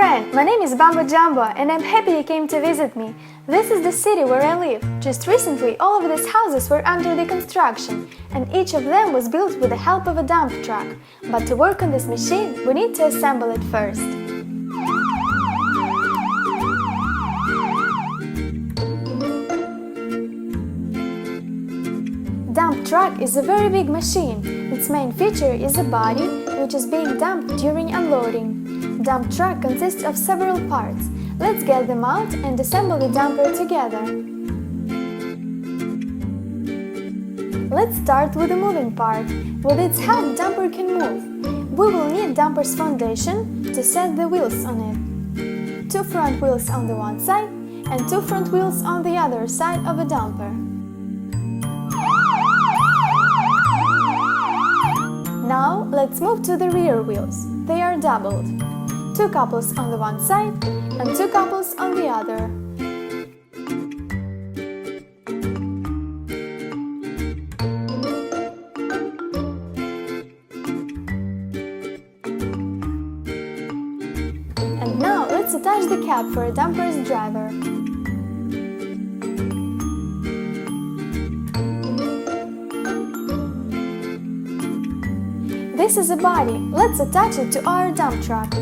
friend, my name is Bambo-Jambo and I'm happy you came to visit me. This is the city where I live. Just recently all of these houses were under the construction and each of them was built with the help of a dump truck. But to work on this machine, we need to assemble it first. Dump truck is a very big machine. Its main feature is a body, which is being dumped during unloading. Dump truck consists of several parts. Let's get them out and assemble the dumper together. Let's start with the moving part. With its help, dumper can move. We will need dumper's foundation to set the wheels on it. 2 front wheels on the one side and 2 front wheels on the other side of a dumper. Now let's move to the rear wheels. They are doubled. 2 couples on the one side and 2 couples on the other. And now let's attach the cab for a dumper's driver. This is a body. Let's attach it to our dump truck.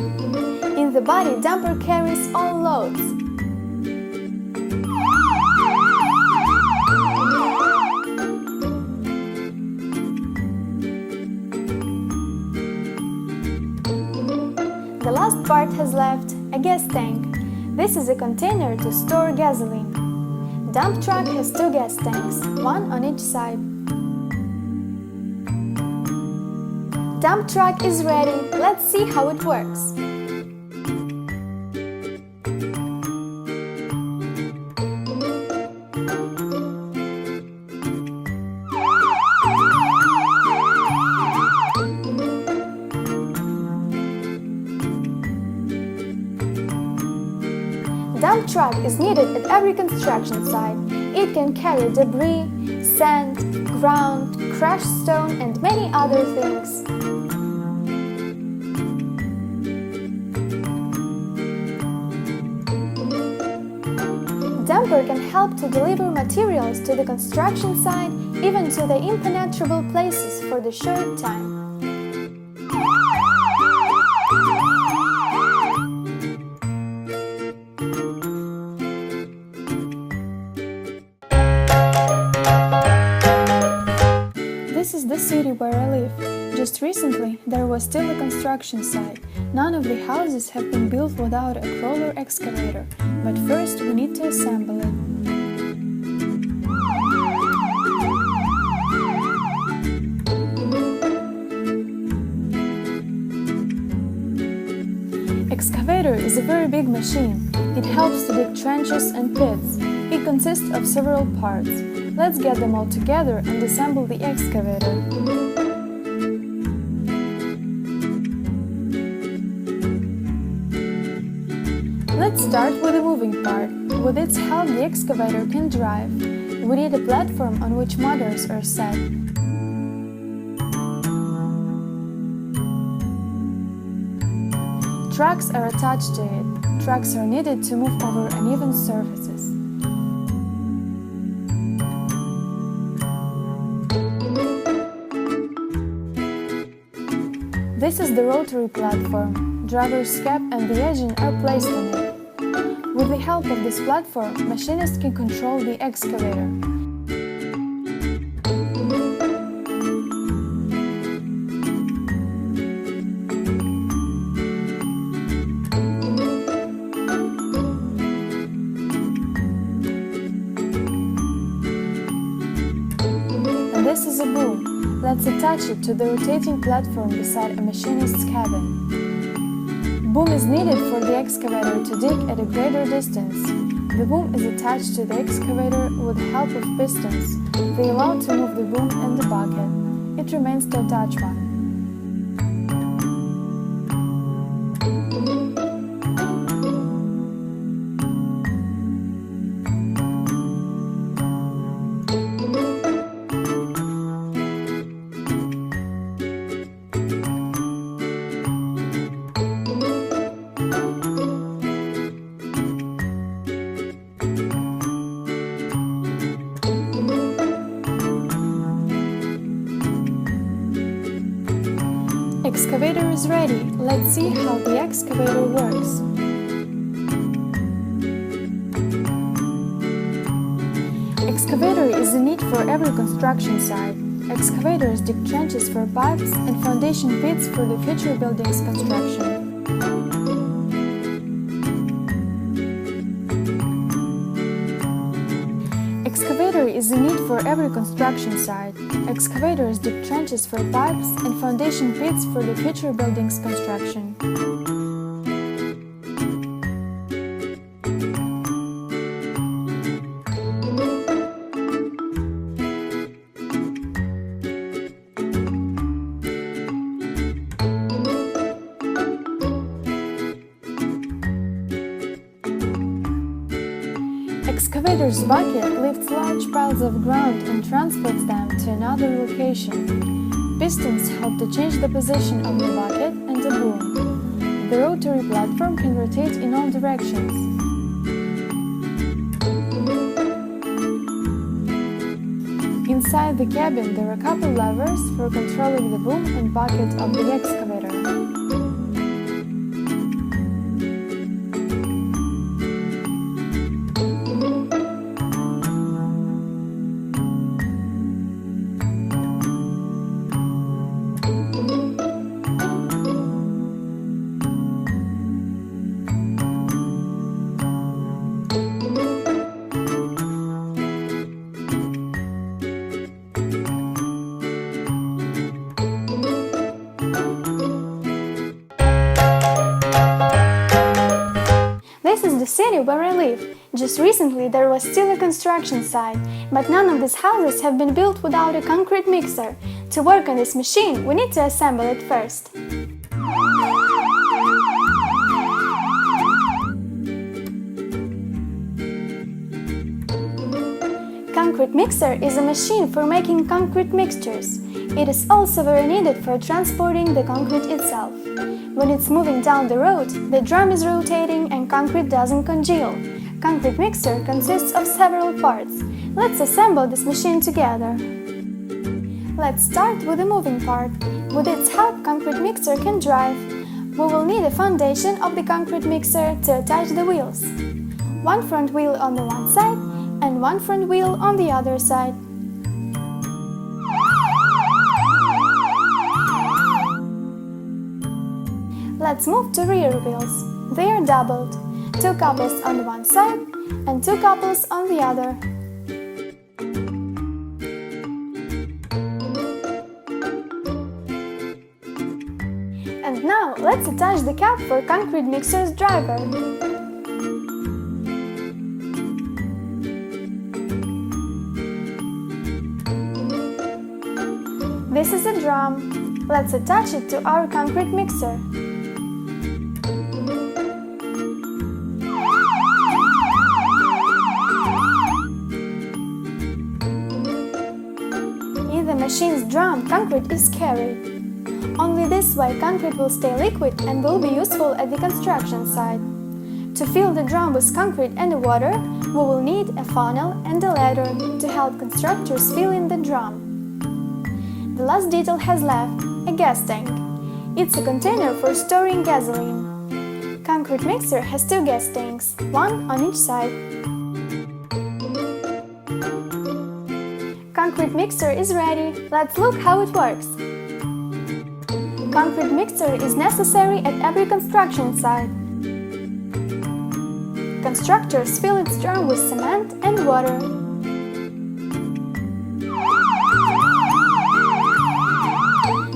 In the body, dumper carries all loads. The last part has left a gas tank. This is a container to store gasoline. Dump truck has 2 gas tanks, one on each side. Dump truck is ready. Let's see how it works. Dump truck is needed at every construction site. It can carry debris, sand, ground, crushed stone and many other things. Dumper can help to deliver materials to the construction site, even to the impenetrable places for the short time. This is the city where I live. Just recently, there was still a construction site. None of the houses have been built without a roller excavator, but first we need to assemble it. Excavator is a very big machine. It helps to dig trenches and pits. It consists of several parts. Let's get them all together and assemble the excavator. Let's start with the moving part. With its help, the excavator can drive. We need a platform on which motors are set. Trucks are attached to it. Trucks are needed to move over uneven surfaces. This is the rotary platform. Driver's cab and the engine are placed on it. With the help of this platform, machinists can control the excavator. And this is a boom. Let's attach it to the rotating platform beside a machinist's cabin. Boom is needed for the excavator to dig at a greater distance. The boom is attached to the excavator with the help of pistons. They allow to move the boom and the bucket. It remains to attach one. is ready. Let's see how the excavator works. Excavator is a need for every construction site. Excavators dig trenches for pipes and foundation pits for the future building's construction. Excavator is a need for every construction site. Excavators dig trenches for pipes and foundation pits for the future building's construction. Excavator's bucket lifts large piles of ground and transports them to another location. Pistons help to change the position of the bucket and the boom. The rotary platform can rotate in all directions. Inside the cabin there are a couple levers for controlling the boom and bucket of the excavator. This is the city where I live. Just recently there was still a construction site, but none of these houses have been built without a concrete mixer. To work on this machine, we need to assemble it first. Concrete mixer is a machine for making concrete mixtures. It is also very needed for transporting the concrete itself. When it's moving down the road, the drum is rotating and concrete doesn't congeal. Concrete mixer consists of several parts. Let's assemble this machine together. Let's start with the moving part. With its help, concrete mixer can drive. We will need a foundation of the concrete mixer to attach the wheels. One front wheel on the one side and one front wheel on the other side. Let's move to rear wheels. They are doubled. 2 couples on one side and 2 couples on the other. And now let's attach the cap for concrete mixer's driver. This is a drum. Let's attach it to our concrete mixer. In the machine's drum, concrete is carried. Only this way concrete will stay liquid and will be useful at the construction site. To fill the drum with concrete and water, we will need a funnel and a ladder to help constructors fill in the drum. The last detail has left, a gas tank. It's a container for storing gasoline. Concrete mixer has 2 gas tanks, one on each side. Concrete mixer is ready. Let's look how it works. Concrete mixer is necessary at every construction site. Constructors fill its drum with cement and water.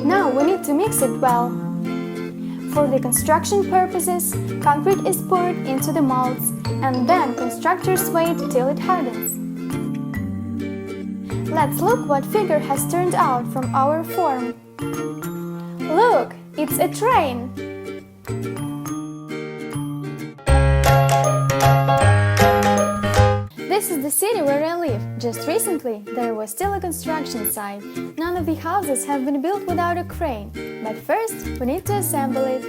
Now we need to mix it well. For the construction purposes, concrete is poured into the molds, and then constructors wait till it hardens. Let's look what figure has turned out from our form. Look, it's a train! This is the city where I live. Just recently, there was still a construction site. None of the houses have been built without a crane, but first we need to assemble it.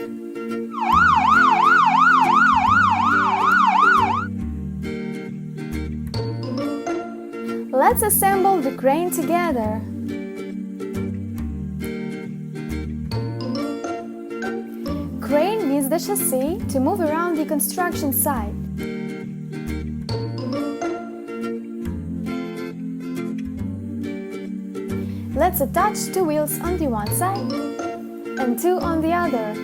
Let's assemble the crane together. crane needs the chassis to move around the construction site. Let's attach 2 wheels on the one side and 2 on the other.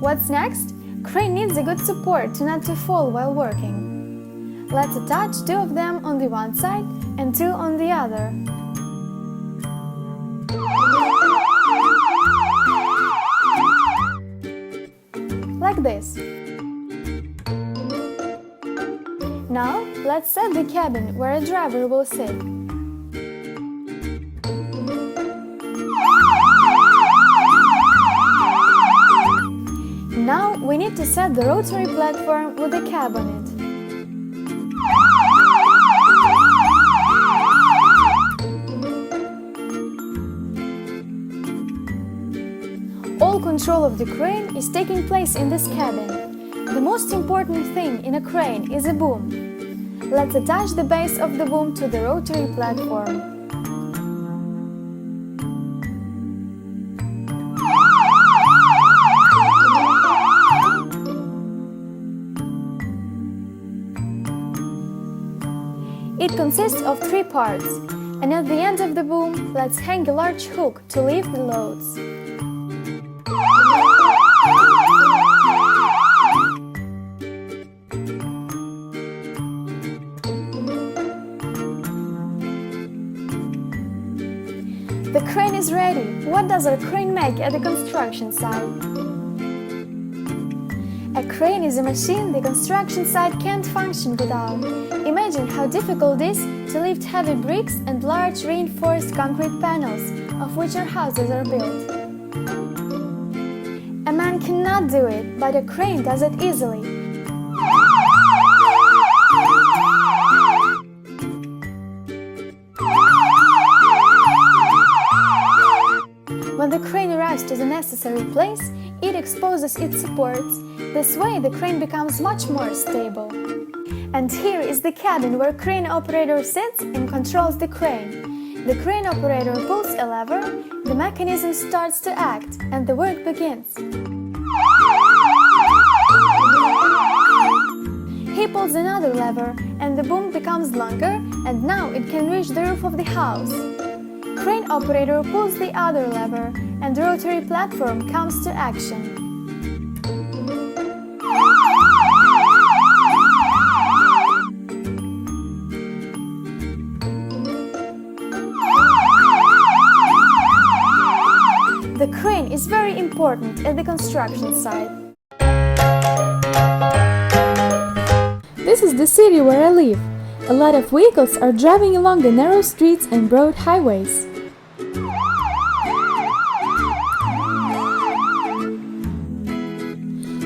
What's next? Crane needs a good support to not to fall while working. Let's attach 2 of them on the one side and 2 on the other. Like this. Now, let's set the cabin where a driver will sit. Now, we need to set the rotary platform with a cab on it. All control of the crane is taking place in this cabin. The most important thing in a crane is a boom. Let's attach the base of the boom to the rotary platform. It consists of 3 parts, and at the end of the boom, let's hang a large hook to lift the loads. The crane is ready. What does a crane make at the construction site? A crane is a machine the construction site can't function without. Imagine how difficult it is to lift heavy bricks and large reinforced concrete panels, of which our houses are built. A man cannot do it, but a crane does it easily. When the crane arrives to the necessary place, it exposes its supports. This way the crane becomes much more stable. And here is the cabin where crane operator sits and controls the crane. The crane operator pulls a lever, the mechanism starts to act, and the work begins. He pulls another lever, and the boom becomes longer, and now it can reach the roof of the house. Crane operator pulls the other lever, and the rotary platform comes to action. The crane is very important at the construction site. This is the city where I live. A lot of vehicles are driving along the narrow streets and broad highways.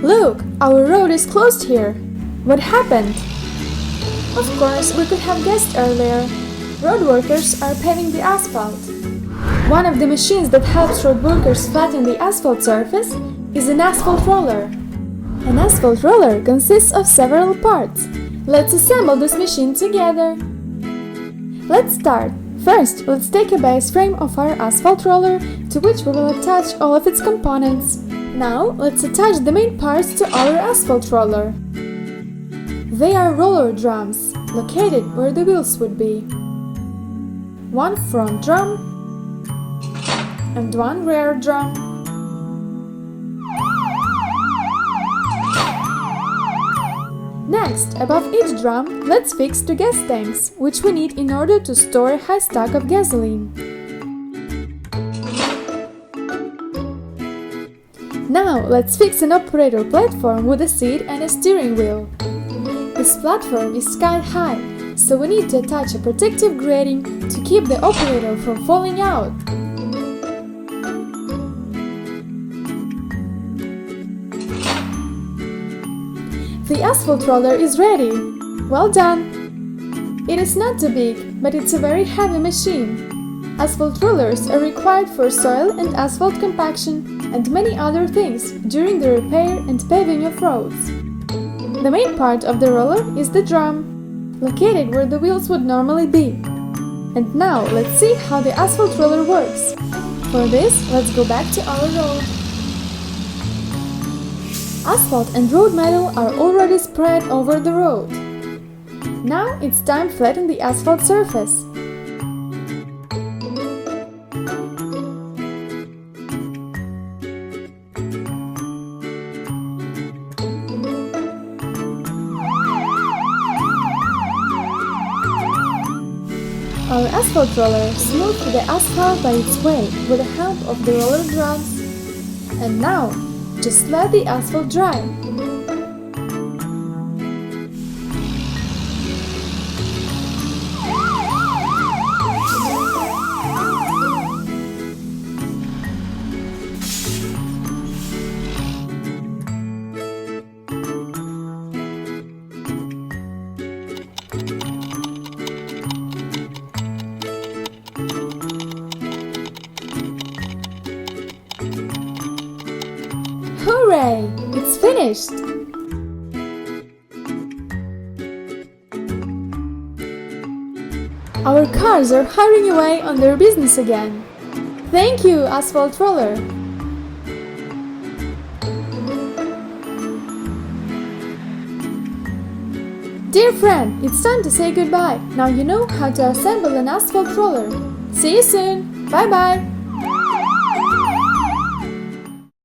Look, our road is closed here. What happened? Of course, we could have guessed earlier. Road workers are paving the asphalt. One of the machines that helps road workers flatten the asphalt surface is an asphalt roller. An asphalt roller consists of several parts. Let's assemble this machine together. Let's start. First, let's take a base frame of our asphalt roller to which we will attach all of its components. Now, let's attach the main parts to our asphalt roller. They are roller drums, located where the wheels would be. One front drum and one rear drum. Next, above each drum, let's fix 2 gas tanks, which we need in order to store a high stock of gasoline. Now, let's fix an operator platform with a seat and a steering wheel. This platform is sky high, so we need to attach a protective grating to keep the operator from falling out. The asphalt roller is ready. Well done! It is not too big, but it's a very heavy machine. Asphalt rollers are required for soil and asphalt compaction and many other things during the repair and paving of roads. The main part of the roller is the drum, located where the wheels would normally be. And now let's see how the asphalt roller works. For this, let's go back to our road. Asphalt and road metal are already spread over the road. Now it's time to flatten the asphalt surface. Our asphalt roller smoothed the asphalt by its weight with the help of the roller drums. And now, just let the asphalt dry. Hooray! It's finished! Our cars are hurrying away on their business again. Thank you, Asphalt Roller! Dear friend, it's time to say goodbye. Now you know how to assemble an asphalt roller. See you soon! Bye-bye!